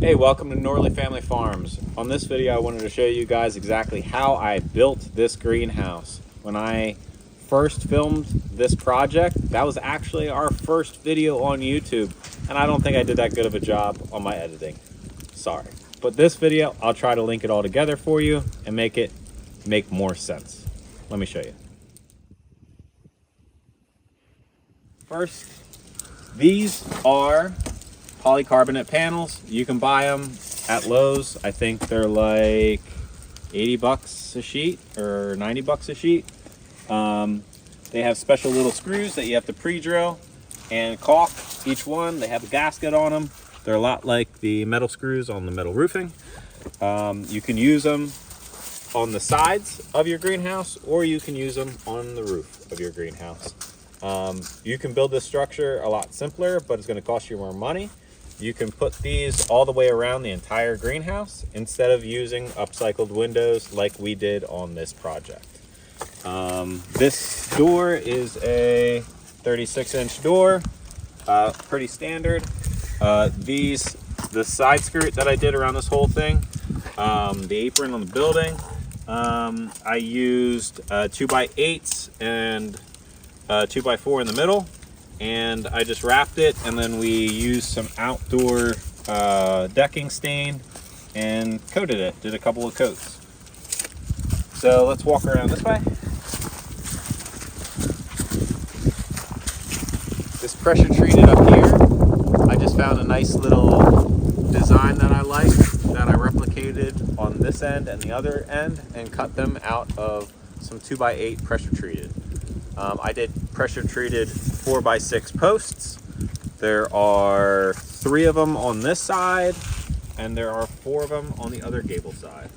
Hey, welcome to Norley Family Farms. On this video I wanted to show you guys exactly how I built this greenhouse. When I first filmed this project, that was actually our first video on YouTube, and I don't think I did that good of a job on my editing. Sorry. But this video, I'll try to link it all together for you and make it make more sense. Let me show you. First, these are polycarbonate panels. You can buy them at Lowe's. I think they're like 80 bucks a sheet or 90 bucks a sheet. They have special little screws that you have to pre-drill and caulk each one. They have a gasket on them. They're a lot like the metal screws on the metal roofing. You can use them on the sides of your greenhouse, or you can use them on the roof of your greenhouse. You can build this structure a lot simpler, but it's going to cost you more money. You can put these all the way around the entire greenhouse instead of using upcycled windows like we did on this project. This door is a 36-inch door, pretty standard. The side skirt that I did around this whole thing, the apron on the building, I used 2x8s and 2x4 in the middle, and I just wrapped it, and then we used some outdoor decking stain and coated it, did a couple of coats. So let's walk around this way. This pressure treated up here, I just found a nice little design that I like, that I replicated on this end and the other end and cut them out of some 2x8 pressure treated. I did pressure treated 4x6 posts. There are 3 of them on this side, and there are 4 of them on the other gable side.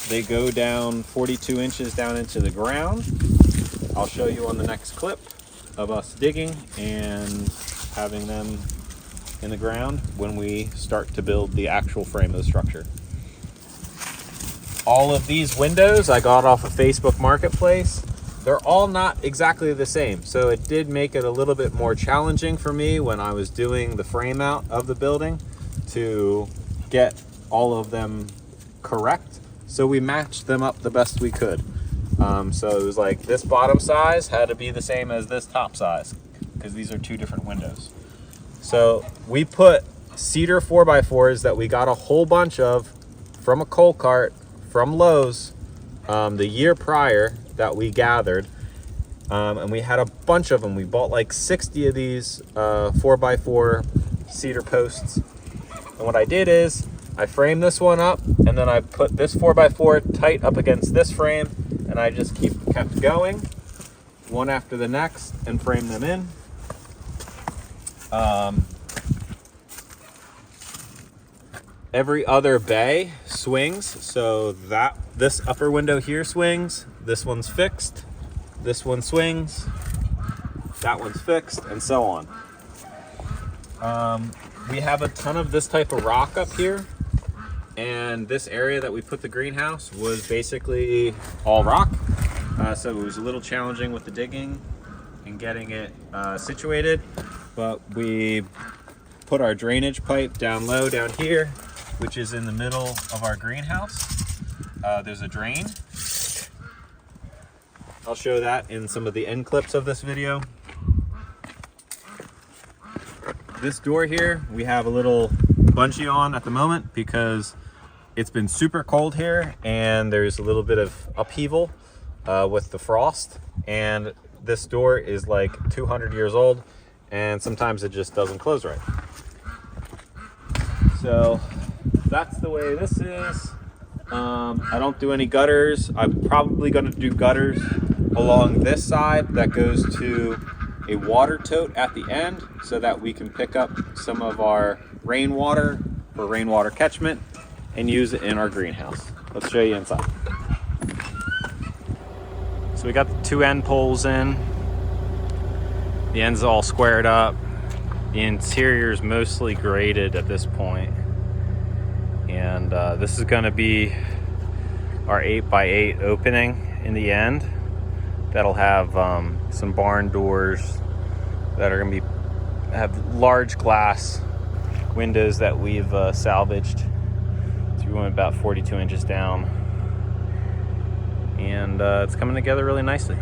They go down 42 inches down into the ground. I'll show you on the next clip of us digging and having them in the ground when we start to build the actual frame of the structure. All of these windows I got off of Facebook Marketplace. They're all not exactly the same, so it did make it a little bit more challenging for me when I was doing the frame out of the building to get all of them correct. So we matched them up the best we could. So it was like this bottom size had to be the same as this top size because these are 2 different windows. So we put cedar 4x4s that we got a whole bunch of from a coal cart from Lowe's the year prior that we gathered, and we had a bunch of them. We bought like 60 of these 4x4 cedar posts, and what I did is I framed this one up, and then I put this 4x4 tight up against this frame, and I just kept going one after the next and framed them in. Every other bay swings, so that this upper window here swings, this one's fixed, this one swings, that one's fixed, and so on. We have a ton of this type of rock up here, and this area that we put the greenhouse was basically all rock, so it was a little challenging with the digging and getting it situated, but we put our drainage pipe down low down here, which is in the middle of our greenhouse. There's a drain. I'll show that in some of the end clips of this video. This door here, we have a little bungee on at the moment because it's been super cold here and there's a little bit of upheaval with the frost. And this door is like 200 years old and sometimes it just doesn't close right. So that's the way this is. I don't do any gutters. I'm probably going to do gutters along this side that goes to a water tote at the end so that we can pick up some of our rainwater for rainwater catchment and use it in our greenhouse. Let's show you inside. So we got the 2 end poles in. The end's all squared up. The interior is mostly graded at this point. And this is going to be our 8x8 opening in the end. That'll have some barn doors that are going to have large glass windows that we've salvaged. So we went about 42 inches down, and it's coming together really nicely.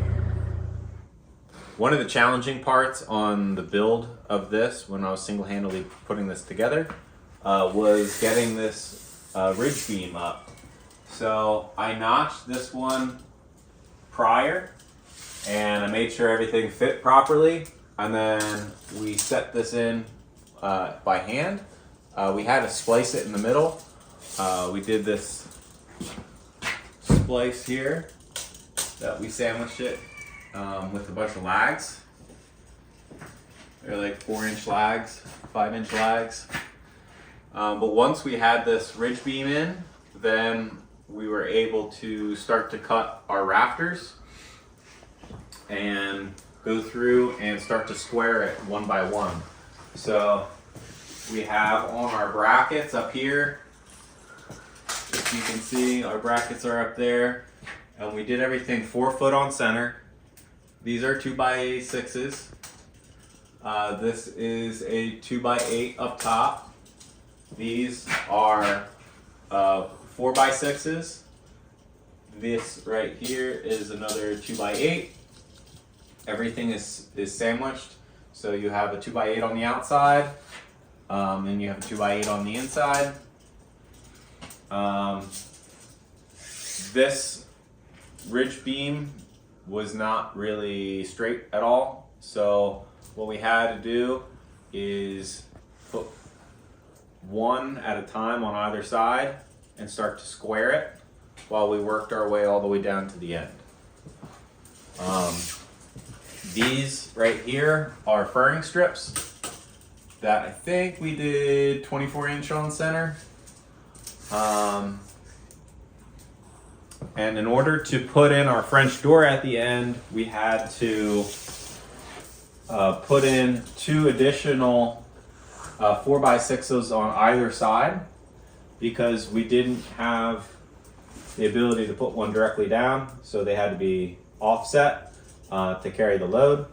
One of the challenging parts on the build of this, when I was single-handedly putting this together, was getting this ridge beam up. So I notched this one prior, and I made sure everything fit properly, and then we set this in by hand. We had to splice it in the middle. We did this splice here that we sandwiched it with a bunch of lags. They're like 4-inch lags, 5-inch lags. But once we had this ridge beam in, then we were able to start to cut our rafters and go through and start to square it one by one. So we have on our brackets up here, if you can see, our brackets are up there, and we did everything 4 foot on center. These are 2x6s. This is a 2x8 up top. These are 4x6s. This right here is another 2x8. Everything is sandwiched. So you have a 2x8 on the outside, and you have a 2x8 on the inside. This ridge beam was not really straight at all. So what we had to do is put one at a time on either side and start to square it while we worked our way all the way down to the end. These right here are furring strips that I think we did 24-inch on center. And in order to put in our French door at the end, we had to put in 2 additional 4x6s on either side, because we didn't have the ability to put one directly down, so they had to be offset to carry the load.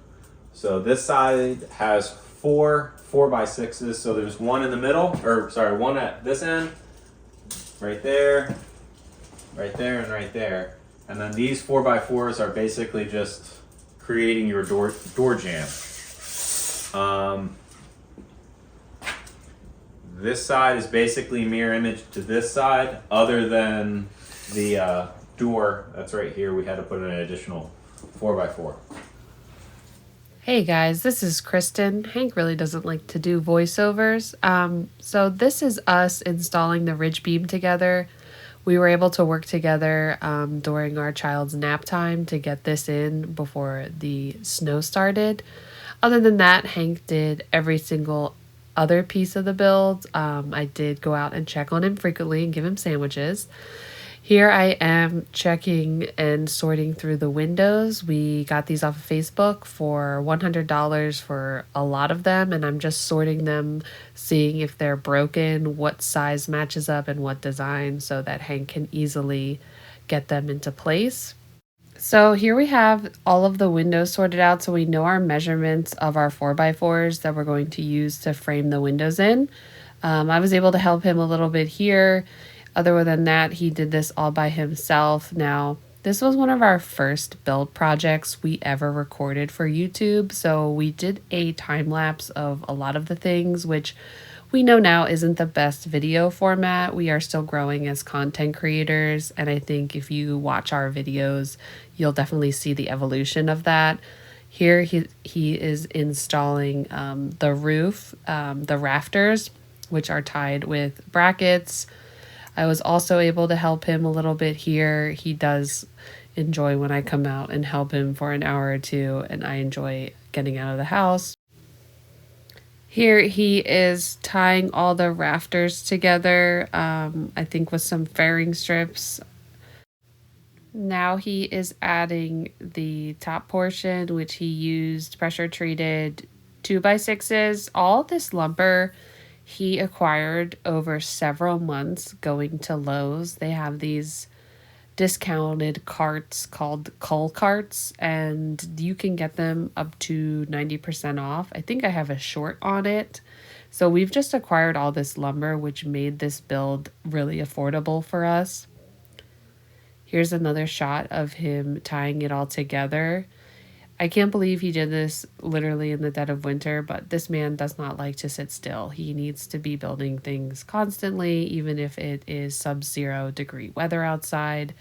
So this side has 4 4x6s, so there's one in the middle, or sorry, one at this end, right there, and right there. And then these 4x4s are basically just creating your door jamb. This side is basically mirror image to this side, other than the door that's right here. We had to put in an additional 4x4. Hey guys, this is Kristen. Hank really doesn't like to do voiceovers. So this is us installing the ridge beam together. We were able to work together during our child's nap time to get this in before the snow started. Other than that, Hank did every single other piece of the build. I did go out and check on him frequently and give him sandwiches. Here I am checking and sorting through the windows. We got these off of Facebook for $100 for a lot of them, and I'm just sorting them, seeing if they're broken, what size matches up, and what design, so that Hank can easily get them into place. So here we have all of the windows sorted out, so we know our measurements of our 4x4s that we're going to use to frame the windows in. I was able to help him a little bit here. Other than that, he did this all by himself. Now, this was one of our first build projects we ever recorded for YouTube, so we did a time lapse of a lot of the things, which we know now isn't the best video format. We are still growing as content creators, and I think if you watch our videos, you'll definitely see the evolution of that. Here he is installing the roof, the rafters, which are tied with brackets. I was also able to help him a little bit here. He does enjoy when I come out and help him for an hour or two, and I enjoy getting out of the house. Here he is tying all the rafters together, I think with some fairing strips. Now he is adding the top portion, which he used pressure treated 2x6s. All this lumber he acquired over several months going to Lowe's. They have these discounted carts called cull carts, and you can get them up to 90% off. I think I have a short on it So we've just acquired all this lumber, which made this build really affordable for us. Here's another shot of him tying it all together. I can't believe he did this literally in the dead of winter, but this man does not like to sit still. He needs to be building things constantly, even if it is sub-zero degree weather outside.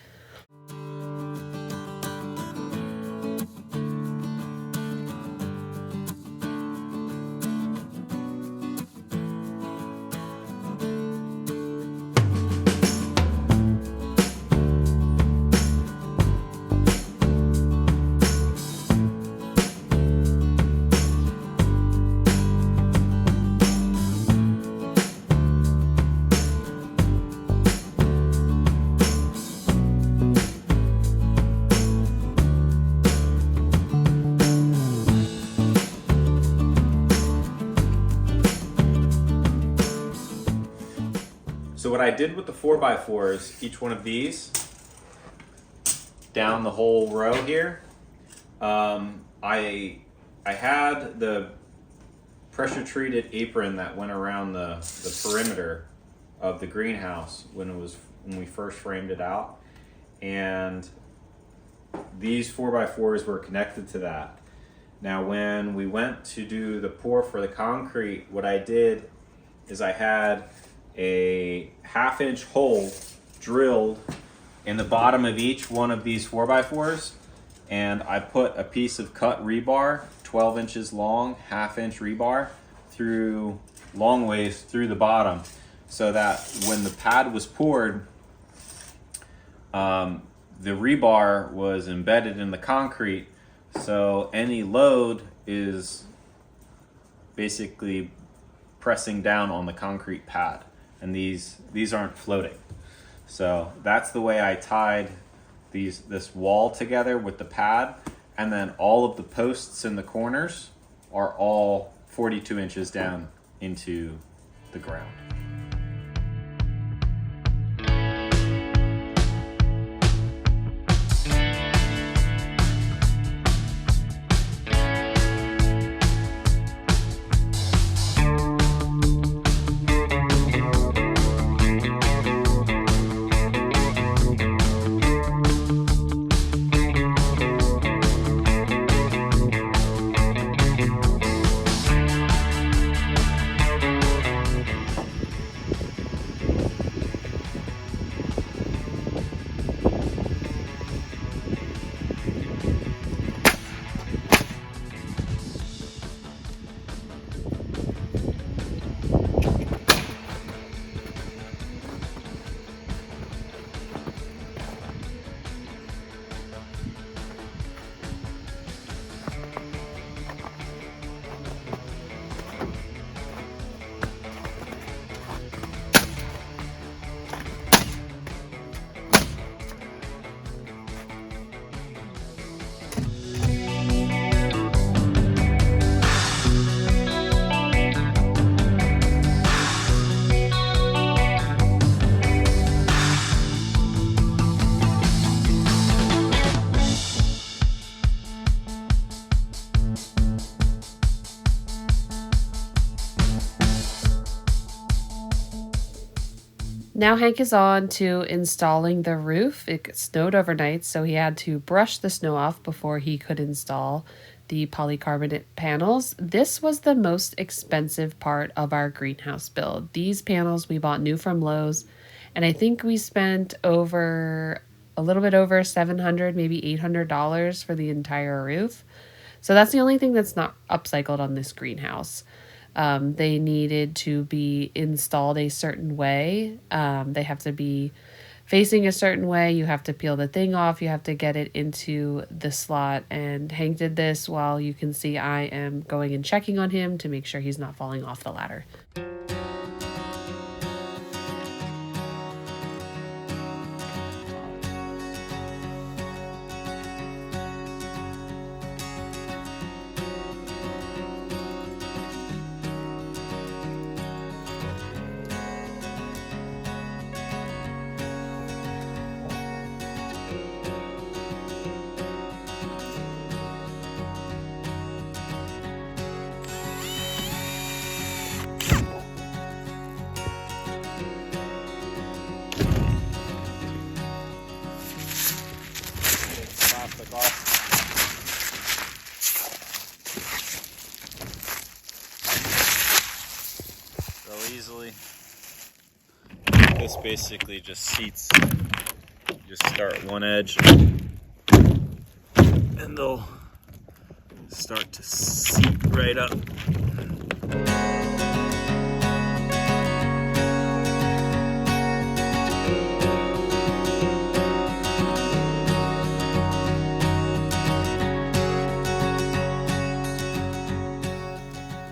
So what I did with the 4x4s, each one of these, down the whole row here, I had the pressure treated apron that went around the perimeter of the greenhouse when we first framed it out, and these 4x4s were connected to that. Now when we went to do the pour for the concrete, what I did is I had a 1/2-inch hole drilled in the bottom of each one of these 4x4s, and I put a piece of cut rebar, 12 inches long, 1/2-inch rebar, through long ways through the bottom, so that when the pad was poured, the rebar was embedded in the concrete, so any load is basically pressing down on the concrete pad, and these aren't floating. So that's the way I tied this wall together with the pad, and then all of the posts in the corners are all 42 inches down into the ground. Now Hank is on to installing the roof. It snowed overnight, so he had to brush the snow off before he could install the polycarbonate panels. This was the most expensive part of our greenhouse build. These panels we bought new from Lowe's, and I think we spent a little bit over $700, maybe $800 for the entire roof. So that's the only thing that's not upcycled on this greenhouse. They needed to be installed a certain way. They have to be facing a certain way. You have to peel the thing off. You have to get it into the slot. And Hank did this while you can see I am going and checking on him to make sure he's not falling off the ladder. easily. This basically just seats, just start one edge and they'll start to seat right up.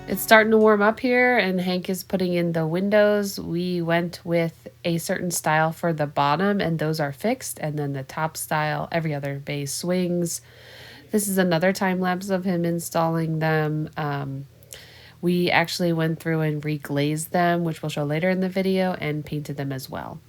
It's starting to warm up here, and Hank is putting in the windows. We went with a certain style for the bottom, and those are fixed. And then the top style, every other bay swings. This is another time lapse of him installing them. We actually went through and reglazed them, which we'll show later in the video, and painted them as well.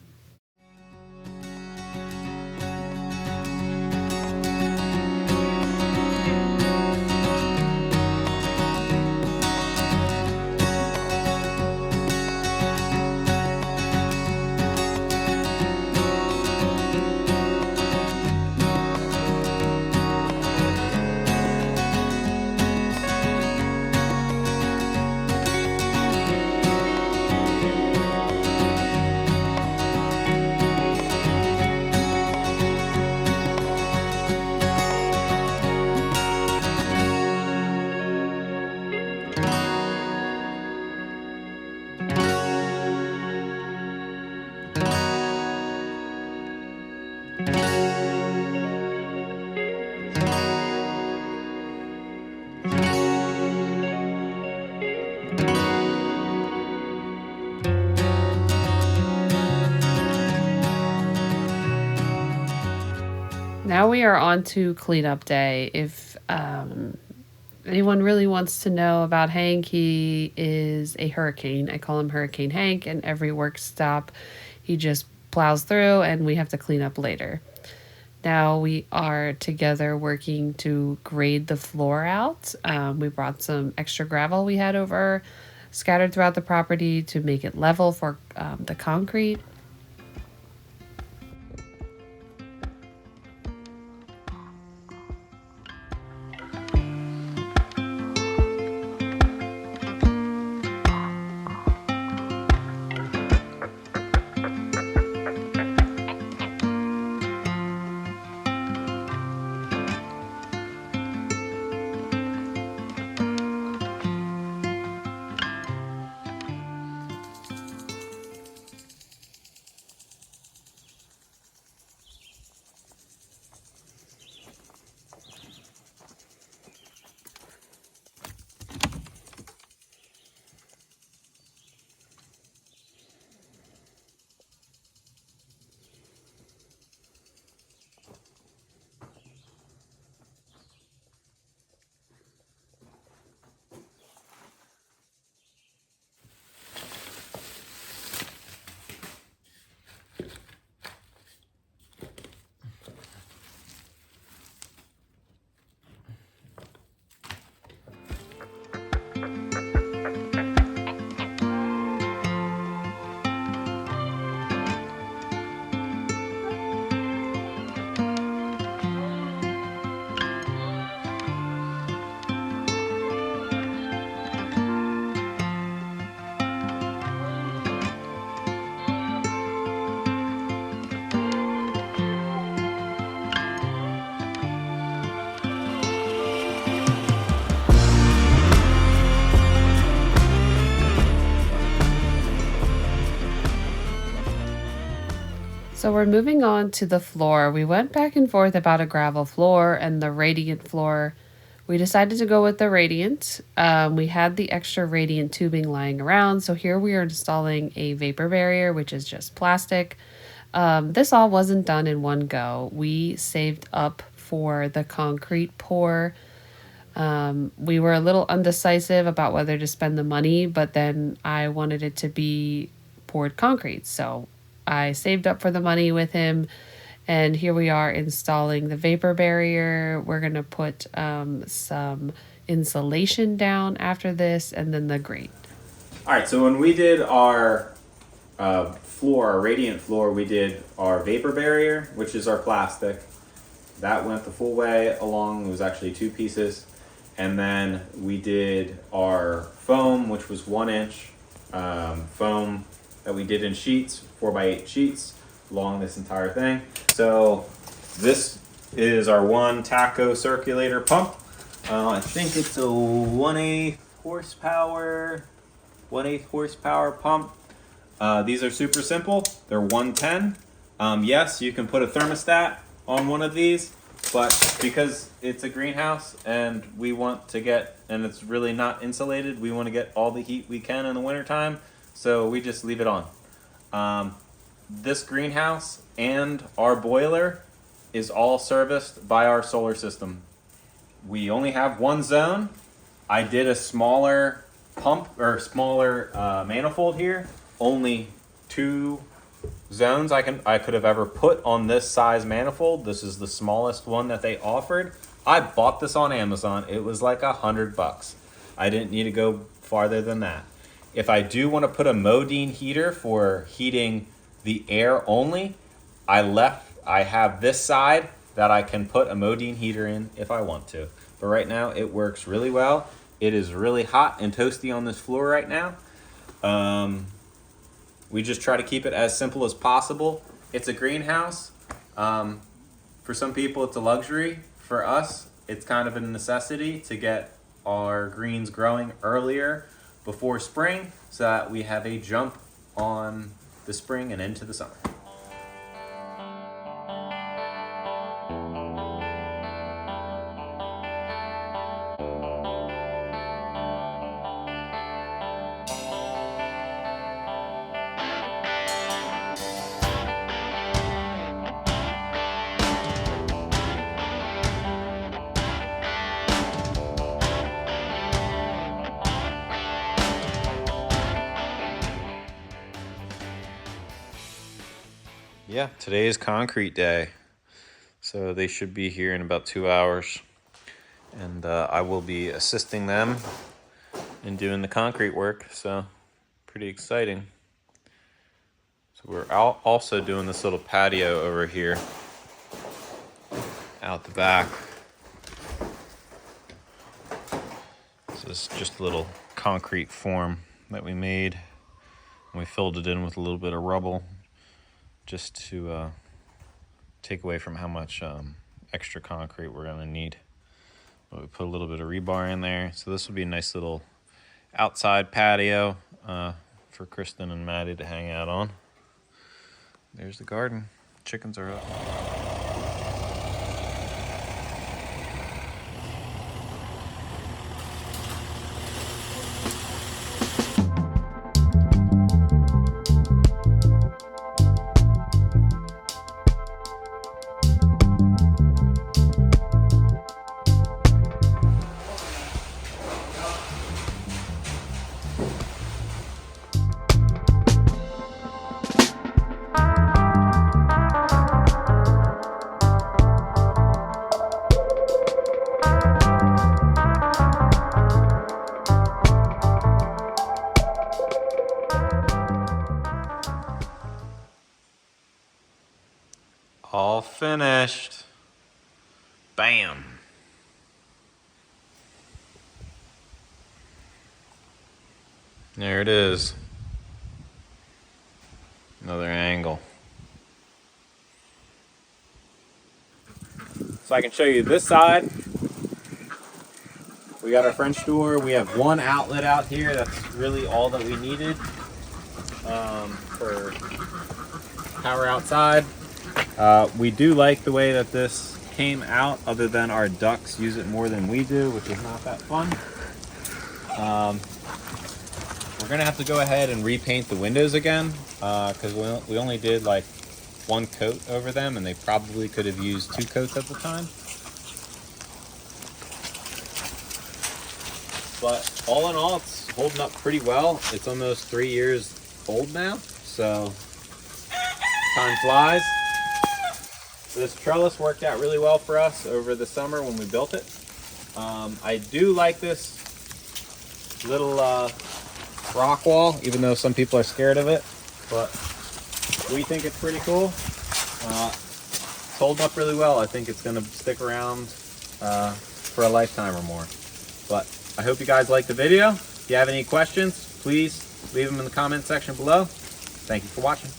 Now we are on to cleanup day. If anyone really wants to know about Hank, he is a hurricane. I call him Hurricane Hank, and every work stop he just plows through and we have to clean up later. Now we are together working to grade the floor out. We brought some extra gravel we had over scattered throughout the property to make it level for the concrete. So we're moving on to the floor. We went back and forth about a gravel floor and the radiant floor. We decided to go with the radiant. We had the extra radiant tubing lying around. So here we are installing a vapor barrier, which is just plastic. This all wasn't done in one go. We saved up for the concrete pour. We were a little undecisive about whether to spend the money, but then I wanted it to be poured concrete. So I saved up for the money with him, and here we are installing the vapor barrier. We're going to put some insulation down after this, and then the grate. All right, so when we did our floor, our radiant floor, we did our vapor barrier, which is our plastic. That went the full way along. It was actually 2 pieces. And then we did our foam, which was 1 inch. foam that we did in sheets, 4x8 sheets along this entire thing. So this is our one taco circulator pump. I think it's a 1/8 horsepower, 1/8 horsepower pump. These are super simple. They're 110. Yes, you can put a thermostat on one of these, but because it's a greenhouse and we want to get, and it's really not insulated, we want to get all the heat we can in the wintertime, so we just leave it on. This greenhouse and our boiler is all serviced by our solar system. We only have one zone. I did a smaller pump or smaller manifold here. Only 2 zones I could have ever put on this size manifold. This is the smallest one that they offered. I bought this on Amazon. It was like $100. I didn't need to go farther than that. If I do want to put a Modine heater for heating the air only, I have this side that I can put a Modine heater in if I want to. But right now it works really well. It is really hot and toasty on this floor right now. We just try to keep it as simple as possible. It's a greenhouse. For some people it's a luxury. For us, it's kind of a necessity to get our greens growing earlier before spring so that we have a jump on the spring and into the summer. Yeah, today is concrete day, so they should be here in about 2 hours, and I will be assisting them in doing the concrete work, so pretty exciting. So we're also doing this little patio over here out the back. So this is just a little concrete form that we made, and we filled it in with a little bit of rubble just to take away from how much extra concrete we're going to need. But we put a little bit of rebar in there. So this will be a nice little outside patio for Kristen and Maddie to hang out on. There's the garden. Chickens are up. All finished. Bam. There it is. Another angle. So I can show you this side. We got our French door. We have one outlet out here. That's really all that we needed for power outside. We do like the way that this came out, other than our ducks use it more than we do, which is not that fun. We're gonna have to go ahead and repaint the windows again because we only did like 1 coat over them, and they probably could have used 2 coats at the time. But all in all, it's holding up pretty well. It's almost 3 years old now, so time flies. This trellis worked out really well for us over the summer when we built it. I do like this little rock wall, even though some people are scared of it, but we think it's pretty cool. It's holding up really well. I think it's going to stick around for a lifetime or more. But I hope you guys liked the video. If you have any questions, please leave them in the comment section below. Thank you for watching.